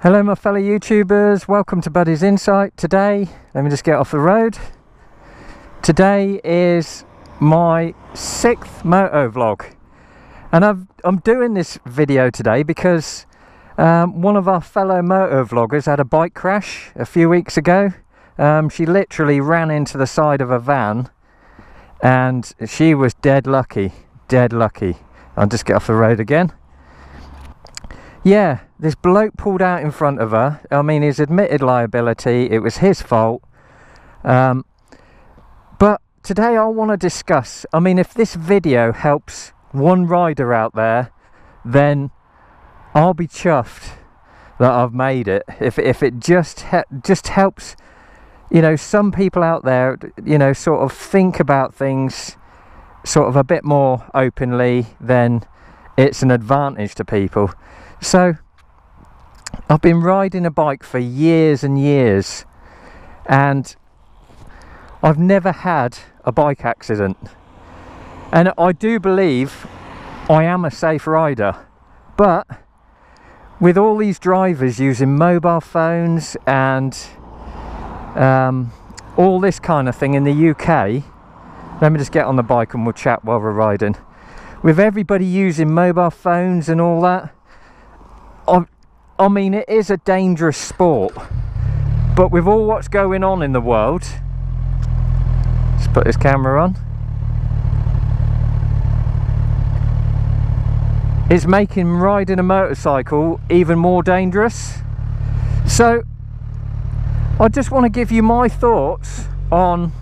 Hello my fellow YouTubers, welcome to Buddy's Insight. Today, let me just get off the road. Today is my 6th moto vlog, and I'm doing this video today because one of our fellow moto vloggers had a bike crash a few weeks ago. She literally ran into the side of a van and she was dead lucky. I'll just get off the road again. Yeah, this bloke pulled out in front of her. I mean, he's admitted liability, it was his fault. But today I want to discuss, I mean, if this video helps one rider out there, then I'll be chuffed that I've made it. If it just helps, you know, some people out there, you know, sort of think about things sort of a bit more openly, then it's an advantage to people. So I've been riding a bike for years and years, and I've never had a bike accident, and I do believe I am a safe rider. But with all these drivers using mobile phones and all this kind of thing in the UK, let me just get on the bike and we'll chat while we're riding. With everybody using mobile phones and all that, I mean, it is a dangerous sport, but with all what's going on in the world, let's put this camera on, it's making riding a motorcycle even more dangerous. So I just want to give you my thoughts on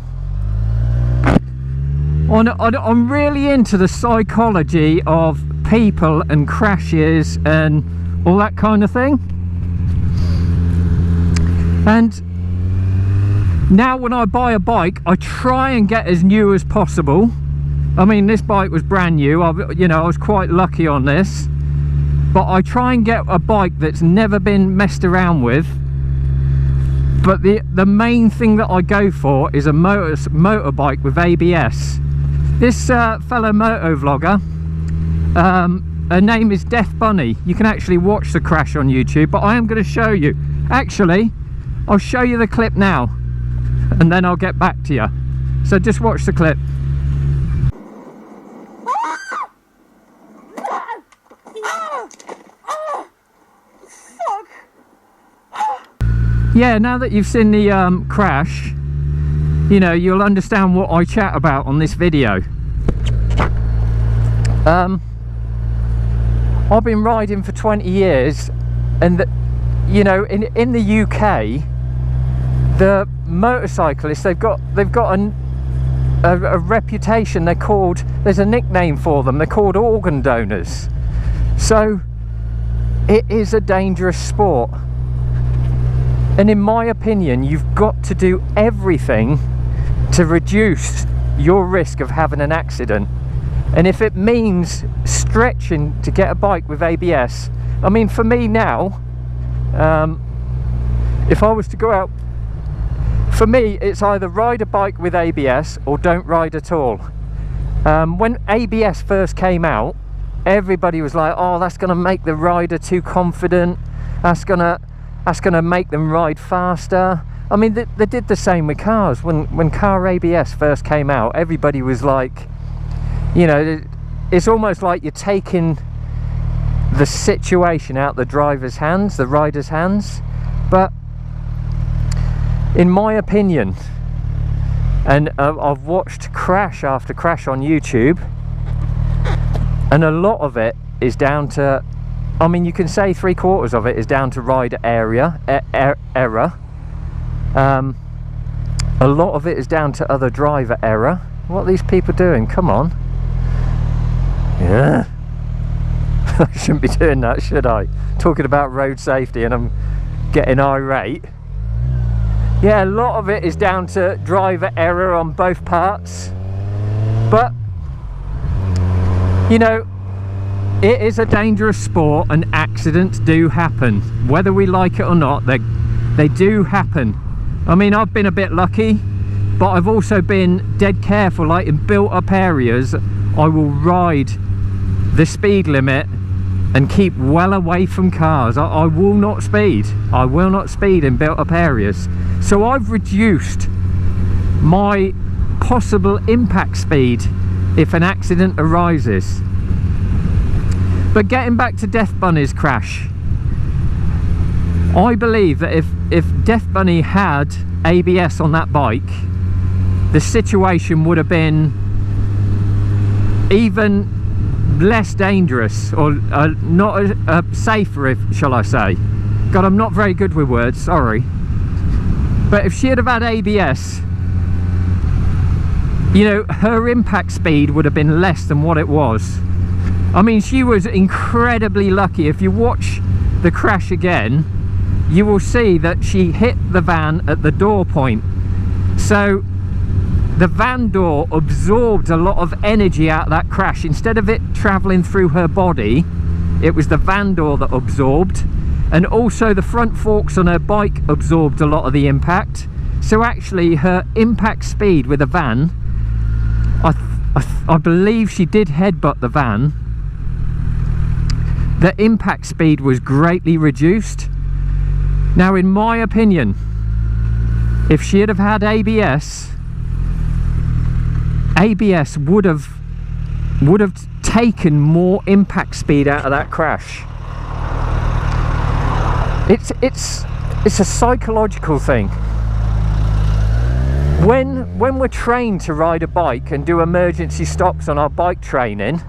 I'm really into the psychology of people and crashes and all that kind of thing. And now when I buy a bike, I try and get as new as possible. I mean, this bike was brand new. I was quite lucky on this, but I try and get a bike that's never been messed around with. But the main thing that I go for is a motorbike with ABS. This fellow moto vlogger, her name is Death Bunny. You can actually watch the crash on YouTube, but I am going to show you. Actually, I'll show you the clip now, and then I'll get back to you. So just watch the clip. Yeah, now that you've seen the crash, you know, you'll understand what I chat about on this video. I've been riding for 20 years, and you know, in the UK, the motorcyclists, they've got a reputation. They're called, there's a nickname for them, they're called organ donors. So it is a dangerous sport, and in my opinion, you've got to do everything to reduce your risk of having an accident. And if it means stretching to get a bike with ABS, I mean, for me now, if I was to go out, for me it's either ride a bike with ABS or don't ride at all. When ABS first came out, everybody was like, oh, that's going to make the rider too confident, that's going to make them ride faster. I mean, they did the same with cars. When car ABS first came out, everybody was like, you know, it's almost like you're taking the situation out the driver's hands, the rider's hands. But in my opinion, and I've watched crash after crash on YouTube, and a lot of it is down to, I mean, you can say 3/4 of it is down to rider error. A lot of it is down to other driver error. What are these people doing? Come on. Yeah. I shouldn't be doing that, should I? Talking about road safety and I'm getting irate. Yeah, a lot of it is down to driver error on both parts. But, you know, it is a dangerous sport and accidents do happen. Whether we like it or not, they do happen. I mean, I've been a bit lucky, but I've also been dead careful. Like in built up areas, I will ride the speed limit and keep well away from cars. I will not speed. I will not speed in built up areas. So I've reduced my possible impact speed if an accident arises. But getting back to Death Bunny's crash, I believe that if Death Bunny had ABS on that bike, the situation would have been even less dangerous, or not safer, shall I say. God, I'm not very good with words, sorry. But if she had have had ABS, you know, her impact speed would have been less than what it was. I mean, she was incredibly lucky. If you watch the crash again, you will see that she hit the van at the door point. So the van door absorbed a lot of energy out of that crash. Instead of it traveling through her body, it was the van door that absorbed, and also the front forks on her bike absorbed a lot of the impact. So actually her impact speed with the van, I believe she did headbutt the van, the impact speed was greatly reduced. Now, in my opinion, if she had have had ABS would have taken more impact speed out of that crash. It's a psychological thing. When we're trained to ride a bike and do emergency stops on our bike training,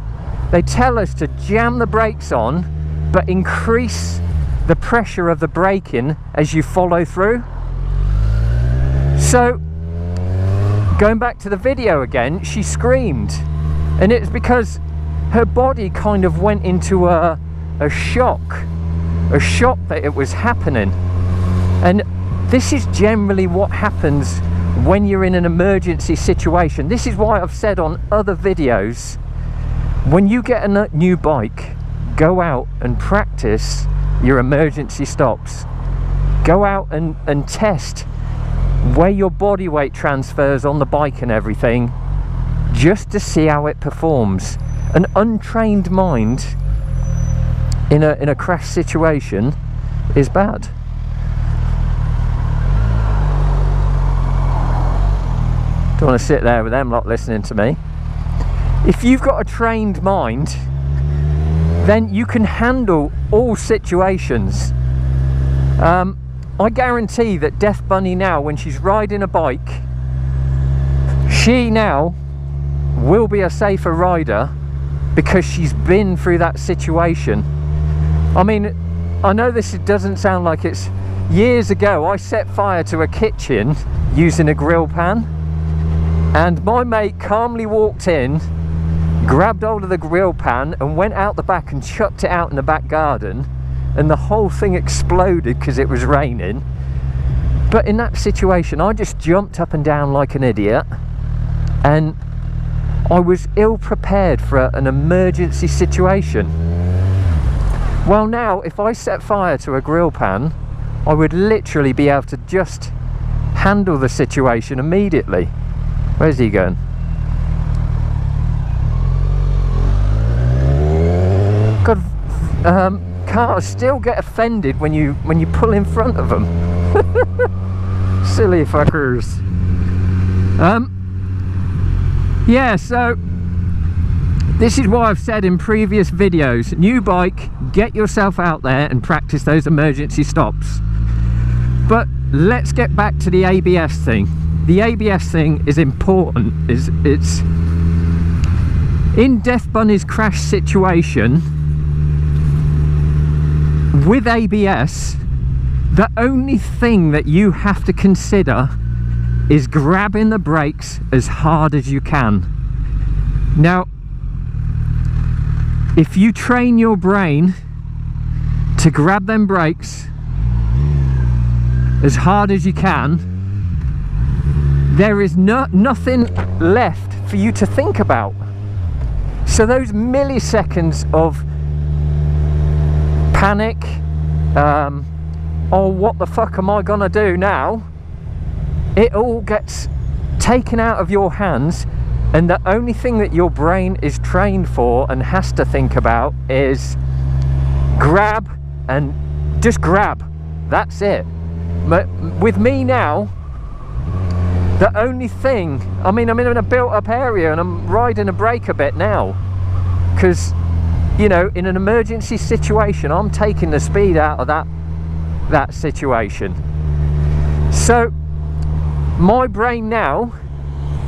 they tell us to jam the brakes on but increase the pressure of the braking as you follow through. So going back to the video again, she screamed, and it's because her body kind of went into a shock that it was happening. And this is generally what happens when you're in an emergency situation. This is why I've said on other videos, when you get a new bike, go out and practice your emergency stops. Go out and test where your body weight transfers on the bike and everything, just to see how it performs. An untrained mind in a crash situation is bad. Don't want to sit there with them lot listening to me. If you've got a trained mind, then you can handle all situations. I guarantee that Death Bunny now, when she's riding a bike, she now will be a safer rider because she's been through that situation. I mean, I know this doesn't sound like it's... Years ago, I set fire to a kitchen using a grill pan, and my mate calmly walked in, grabbed hold of the grill pan and went out the back and chucked it out in the back garden, and the whole thing exploded because it was raining. But in that situation, I just jumped up and down like an idiot, and I was ill prepared for an emergency situation. Well, now if I set fire to a grill pan, I would literally be able to just handle the situation immediately. Where's he going? God, cars still get offended when you pull in front of them. Silly fuckers. Yeah, so this is what I've said in previous videos. New bike, get yourself out there and practice those emergency stops. But let's get back to the ABS thing. The ABS thing is important. It's in Death Bunny's crash situation with ABS. The only thing that you have to consider is grabbing the brakes as hard as you can. Now, if you train your brain to grab them brakes as hard as you can, there is nothing left for you to think about. So those milliseconds of panic, oh, what the fuck am I gonna do now? It all gets taken out of your hands, and the only thing that your brain is trained for and has to think about is grab and just grab. That's it. But with me now, the only thing, I mean, I'm in a built-up area and I'm riding a brake a bit now, because, you know, in an emergency situation, I'm taking the speed out of that situation. So my brain now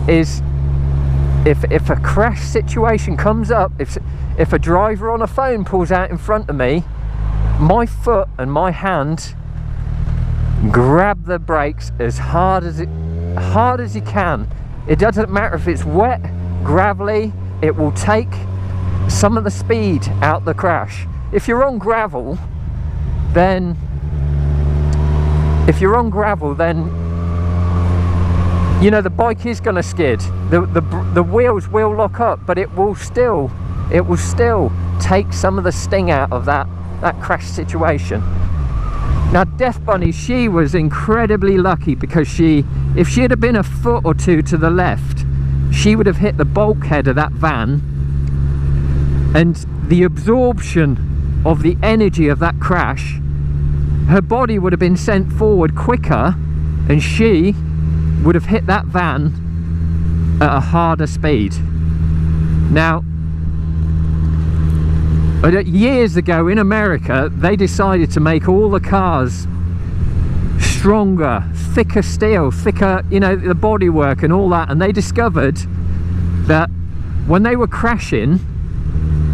is, if a crash situation comes up, if a driver on a phone pulls out in front of me, my foot and my hand grab the brakes as hard as you can. It doesn't matter if it's wet, gravelly, it will take some of the speed out the crash. If you're on gravel, then you know, the bike is going to skid. The wheels will lock up, but it will still take some of the sting out of that crash situation. Now Death Bunny, she was incredibly lucky, because if she had been a foot or two to the left, she would have hit the bulkhead of that van, and the absorption of the energy of that crash, her body would have been sent forward quicker, and she would have hit that van at a harder speed. Now, years ago in America, they decided to make all the cars stronger, thicker steel, thicker, you know, the bodywork and all that, and they discovered that when they were crashing,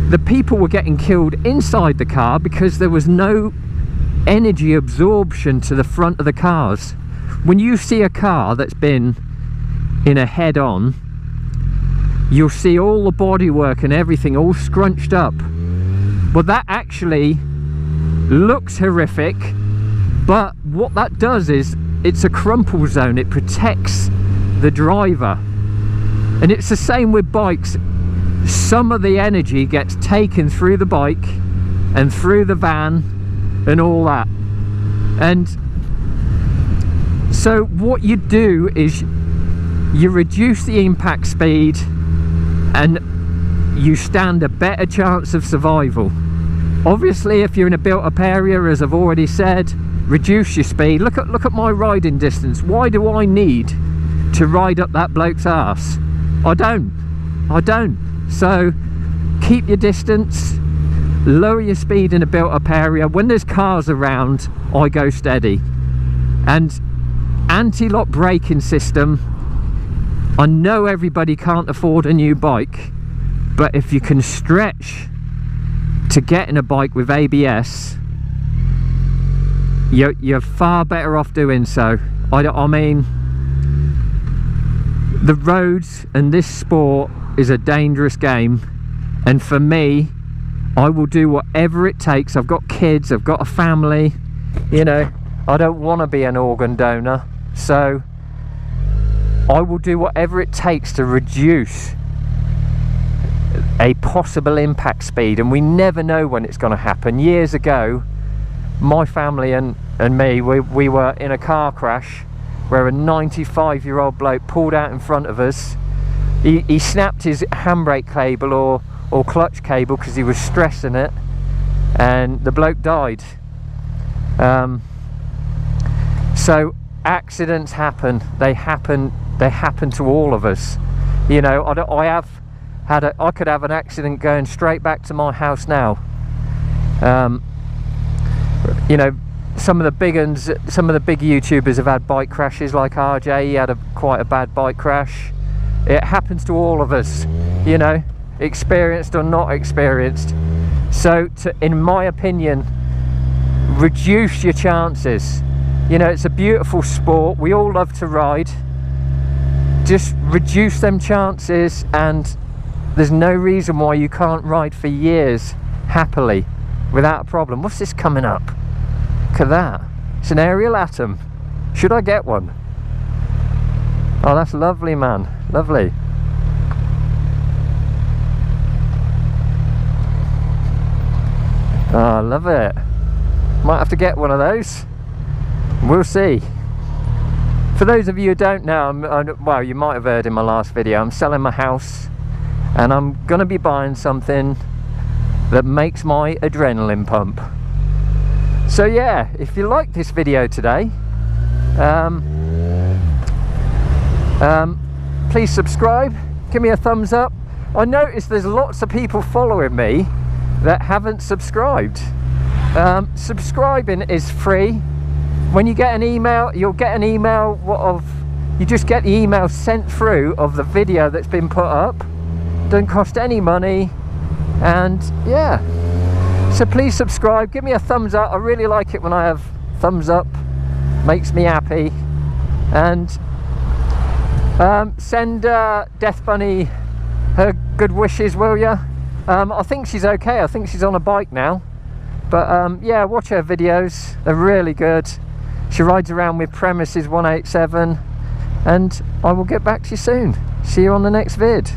the people were getting killed inside the car because there was no energy absorption to the front of the cars. When you see a car that's been in a head-on, you'll see all the bodywork and everything all scrunched up. Well, that actually looks horrific, but what that does is it's a crumple zone. It protects the driver, and it's the same with bikes. Some of the energy gets taken through the bike and through the van and all that. And so what you do is you reduce the impact speed and you stand a better chance of survival. Obviously, if you're in a built-up area, as I've already said, reduce your speed. Look at my riding distance. Why do I need to ride up that bloke's arse? I don't. So keep your distance, lower your speed in a built-up area. When there's cars around, I go steady. And anti-lock braking system, I know everybody can't afford a new bike, but if you can stretch to get in a bike with ABS, you're far better off doing so. I mean, the roads and this sport is a dangerous game, and for me, I will do whatever it takes. I've got kids, I've got a family, you know, I don't want to be an organ donor, so I will do whatever it takes to reduce a possible impact speed, and we never know when it's going to happen. Years ago, my family and me, we were in a car crash where a 95-year-old bloke pulled out in front of us. He snapped his handbrake cable or clutch cable because he was stressing it, and the bloke died. So accidents happen. They happen to all of us. You know, I could have an accident going straight back to my house now. You know, some of the big YouTubers have had bike crashes, like RJ. He had quite a bad bike crash. It happens to all of us, you know, experienced or not experienced. So in my opinion, reduce your chances. You know, it's a beautiful sport, we all love to ride. Just reduce them chances, and there's no reason why you can't ride for years happily without a problem. What's this coming up? Look at that. It's an aerial atom. Should I get one? Oh, that's lovely, man. Lovely. Oh, I love it. Might have to get one of those. We'll see. For those of you who don't know, well, you might have heard in my last video, I'm selling my house, and I'm going to be buying something that makes my adrenaline pump. So yeah, if you like this video today, please subscribe, give me a thumbs up. I noticed there's lots of people following me that haven't subscribed. Subscribing is free. When you get an email, you'll get an email you just get the email sent through of the video that's been put up. Doesn't cost any money, and yeah, so please subscribe, give me a thumbs up. I really like it when I have thumbs up, makes me happy. And send Death Bunny her good wishes, will ya? I think she's okay. I think she's on a bike now, but yeah, watch her videos, they're really good. She rides around with Premises 187, and I will get back to you soon. See you on the next vid.